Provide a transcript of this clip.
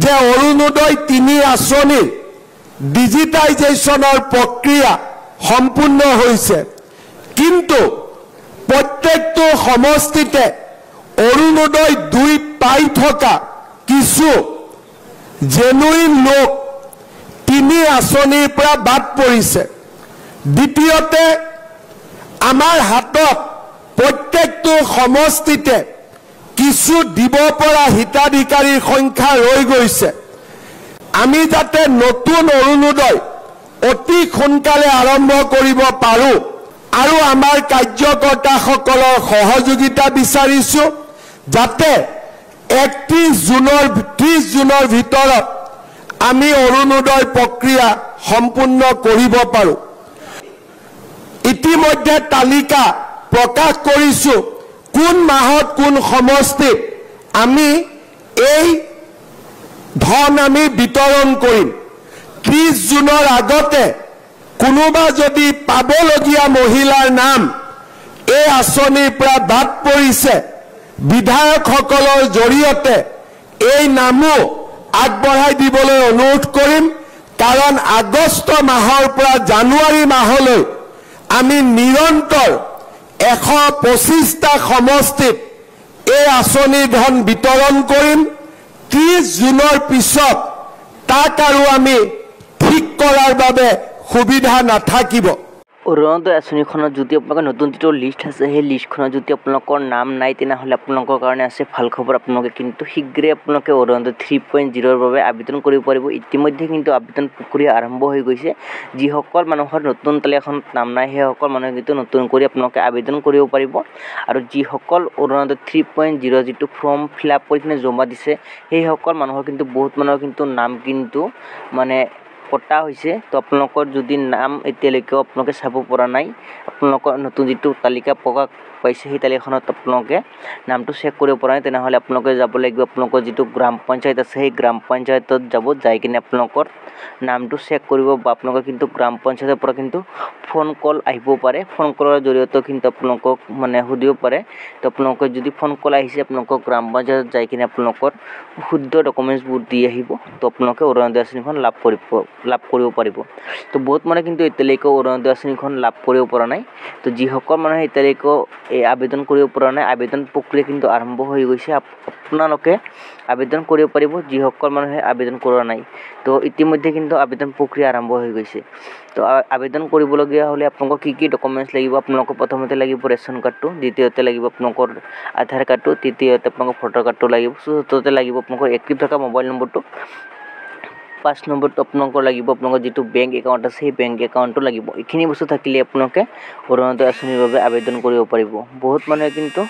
যে অৰুণোদয় ৩ আঁচনিৰ ডিজিটাইজেশ্যনৰ প্ৰক্ৰিয়া সম্পূৰ্ণ হৈছে, কিন্তু প্ৰত্যেকটো সমষ্টিতে অৰুণোদয় ২ পাই থকা কিছু জেনুইন লোক ৩ আঁচনিৰ পৰা বাদ পৰিছে। দ্বিতীয়তে, আমাৰ হাতত প্ৰত্যেকটো সমষ্টিতে কিছু দিব পৰা হিতাধিকাৰীৰ সংখ্যা ৰৈ গৈছে। আমি যাতে নতুন অৰুণোদয় অতি সোনকালে আৰম্ভ কৰিব পাৰোঁ আৰু আমাৰ কাৰ্যকৰ্তাসকলৰ সহযোগিতা বিচাৰিছোঁ, যাতে ৩০ জুনৰ ভিতৰত আমি অৰুণোদয় প্ৰক্ৰিয়া সম্পূৰ্ণ কৰিব পাৰোঁ। ইতিমধ্যে তালিকা প্ৰকাশ কৰিছোঁ কোন মাহত কোন সমষ্টিত আমি এই ধন আমি বিতৰণ কৰিম। ৩০ জুনৰ আগতে কোনোবা যদি পাবলগীয়া মহিলাৰ নাম এই আঁচনিৰ পৰা বাদ পৰিছে, বিধায়কসকলৰ জৰিয়তে এই নামো আগবঢ়াই দিবলৈ অনুৰোধ কৰিম, কাৰণ আগষ্ট মাহৰ পৰা জানুৱাৰী মাহলৈ আমি নিৰন্তৰ ১২৫টা সমষ্টিত এই আঁচনিৰ ধন বিতৰণ কৰিম। ৩০ জুনৰ পিছত তাক আৰু আমি ঠিক কৰাৰ বাবে সুবিধা নাথাকিব। অৰুণোদয় আঁচনিখনত যদি আপোনালোকৰ নতুন যিটো লিষ্ট আছে, সেই লিষ্টখনত যদি আপোনালোকৰ নাম নাই, তেনেহ'লে আপোনালোকৰ কাৰণে আছে ভাল খবৰ। আপোনালোকে কিন্তু শীঘ্ৰে আপোনালোকে অৰুণোদয় 3.0ৰ বাবে আবেদন কৰিব পাৰিব। ইতিমধ্যে কিন্তু আবেদন প্ৰক্ৰিয়া আৰম্ভ হৈ গৈছে। যিসকল মানুহৰ নতুন তালিকাখনত নাম নাই, সেইসকল মানুহে কিন্তু নতুন কৰি আপোনালোকে আবেদন কৰিব পাৰিব। আৰু যিসকল অৰুণোদয় 3.0 যিটো ফৰ্ম ফিল আপ কৰি কিনে জমা দিছে, সেইসকল মানুহৰ কিন্তু বহুত মানুহৰ কিন্তু নাম কিন্তু মানে কটা হৈছে। তো আপোনালোকৰ যদি নাম এতিয়ালৈকে আপোনালোকে চাব পৰা নাই, আপোনালোকৰ নতুন যিটো তালিকা প্ৰকাশ পাইছে, সেই তালিকাখনত আপোনালোকে নামটো চেক কৰিব পৰা নাই, তেনেহ'লে আপোনালোকে যাব লাগিব আপোনালোকৰ যিটো গ্ৰাম পঞ্চায়ত আছে, সেই গ্ৰাম পঞ্চায়তত যাব, যাই কিনে আপোনালোকৰ নামটো চেক কৰিব। বা আপোনালোকৰ কিন্তু গ্ৰাম পঞ্চায়তৰ পৰা কিন্তু ফোন কল আহিব পাৰে। ফোন কলৰ জৰিয়তে কিন্তু আপোনালোকক মানে সুধিব পাৰে। তো আপোনালোকৰ যদি ফোন কল আহিছে, আপোনালোকৰ গ্ৰাম পঞ্চায়তত যাই কিনে আপোনালোকৰ শুদ্ধ ডকুমেণ্টছবোৰ দি আহিব। তো আপোনালোকে অৰুণোদয় আঁচনিখন লাভ কৰিব পাৰিব। তো বহুত মানুহে কিন্তু এতিয়ালৈকে অৰুণোদয় আঁচনিখন লাভ কৰিব পৰা নাই। তো যিসকল মানুহে এতিয়ালৈকে এই আবেদন কৰিব পৰা নাই, আবেদন প্ৰক্ৰিয়া কিন্তু আৰম্ভ হৈ গৈছে। আপোনালোকে আবেদন কৰিব পাৰিব যিসকল মানুহে আবেদন কৰা নাই। তো ইতিমধ্যে কিন্তু আবেদন প্ৰক্ৰিয়া আৰম্ভ হৈ গৈছে। তো আবেদন কৰিবলগীয়া হ'লে আপোনালোকৰ কি ডকুমেণ্টছ লাগিব? আপোনালোকৰ প্ৰথমতে লাগিব ৰেচন কাৰ্ডটো, দ্বিতীয়তে লাগিব আপোনালোকৰ আধাৰ কাৰ্ডটো, তৃতীয়তে আপোনালোকৰ ভোটাৰ কাৰ্ডটো লাগিব, চতুৰ্থতে লাগিব আপোনালোকৰ এক্টিভ থকা মোবাইল নম্বৰটো, ৫ নম্বৰটো আপোনালোকৰ লাগিব আপোনালোকৰ যিটো বেংক একাউণ্ট আছে, সেই বেংক একাউণ্টটো লাগিব। এইখিনি বস্তু থাকিলে আপোনালোকে অৰুণোদয় আঁচনিৰ বাবে আবেদন কৰিব পাৰিব। বহুত মানুহে কিন্তু